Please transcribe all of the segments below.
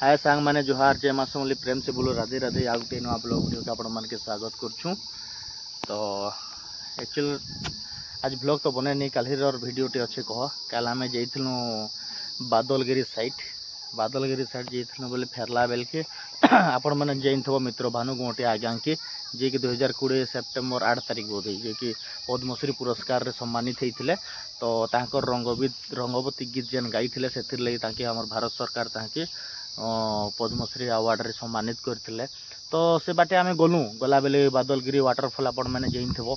हाय सांग मैंने जोहार जय माँ समली प्रेम से बोलो राधे राधे आग टे नुआ ब्लॉग वीडियो के आपण मान के स्वागत करछूँ। तो एक्चुअल आज ब्लॉग तो बने नहीं काली वीडियो टे अच्छे कह काल आम जाइलु बादलगिरी साइड जाइलु बोले फेरला बेल के आपण मैंने जाइथब मित्र भानु गोटे आज्ञा के जी कि 2020 सेप्टेम्बर 8 तारिख बोधे जी कि पद्मश्री पुरस्कार सम्मानित होते। तो तांकर रंगवती गीत जेन गाई से लगी आम भारत सरकार ताके पद्मश्री अवार्ड रे सम्मानित करथिले। तो से बाटे आमे गला बेले बादलगिरी वाटरफॉल आपण मैंने जाइथब।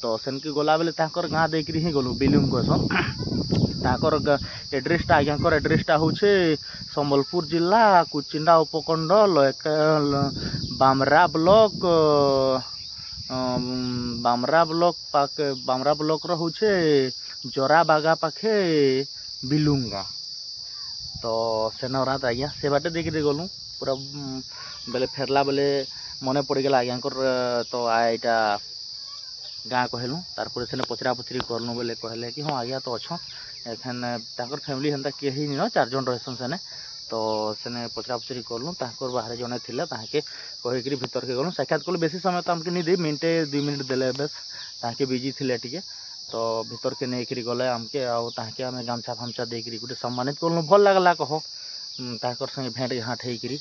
तो सेनकी गला बेले तांकर गाँ देकरी ही गलु बिलुम कहसन ताकर एड्रेसटा आज्ञाकर एड्रेसटा हूँ संबलपुर जिला कुचिंडा उपखंड बामरा ब्लॉक रोचे जरा बागा पाखे बिलुंगा। तो सेनरा आज्ञा से बाटे देखिए गलु पूरा बेले फेरला बेले मन पड़गला आज्ञाकर। तो यहाँ गाँ कहलु तार से पचरा पचरी करनु बोले कहले कि हाँ आज्ञा तो अच्छा एखन ताकर फैमिली हेन्ता कहीं नहीं 4 जन रहसन सेने। तो सेने पचरा पचरी करलु ताकर बाहर जड़े थिले ताके कहीकि भीतर के गलु साक्षात कलु बेसी समय तो आमके नहीं दे मिनटे 2 मिनट देले बस ताके बिजी थिले टिके। तो भीतर के नहीं गले आमके आके आम गामछा फामछा देकरी गोटे सम्मानित कलु भल लगला कह ताकर संगे भेंट घाट होकरी।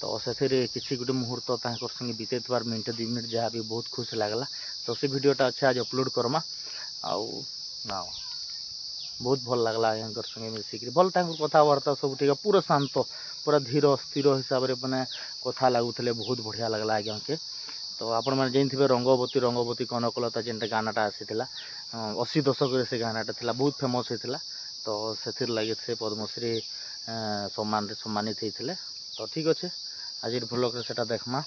तो से किसी गोटे मुहूर्त ताकर संगे बीते बार मिनटे 2 मिनट जहाँ भी बहुत खुश लगला। तो से वीडियोटा अच्छे आज अपलोड करमा ना बहुत भल लगला यहाँ संगे मिसिक भल कथबार्ता सब ठीक पूरा शांत पूरा धीर स्थिर हिसाब से मैंने कथा लगुले बहुत बढ़िया लगला आज्ञा के। तो आपण मैंने जानते रंगवती कनकलता जेनटा गानाटा आसीला 80 दशक से गानाटा था बहुत फेमस होता। तो से लगे से पद्मश्री सम्मानित होते। तो ठीक अच्छे आज ब्लॉग से देखमा।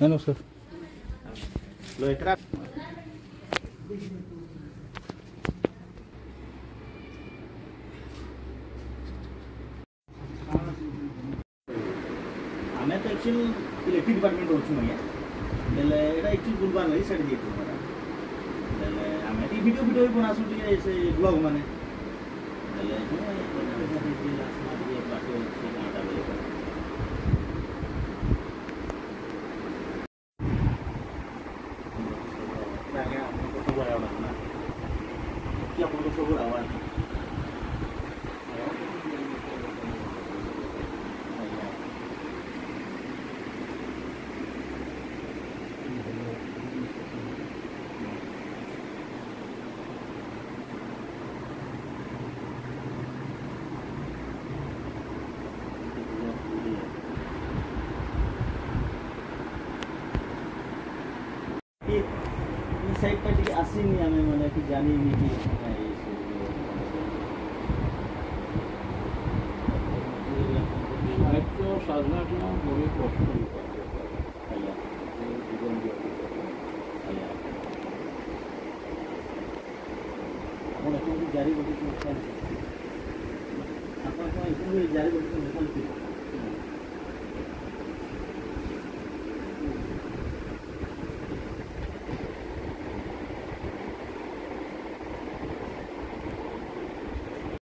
हेलो सर लो एकरा हमें तो एक्चुअल इलेक्ट्रिक डिपार्टमेंट रोचु भैया बेले एटा एक्चुअल बुलबार नहीं सेट दिए तुम्हारा बेले हमें टी वीडियो भी बनासु टी से ब्लॉग माने बेले क्या फोटो सब आवाज साइड पर टी आसीनी आमे माने कि जानी नहीं कि साहित्य साधना बड़ी कष्ट जीवन जारी जारी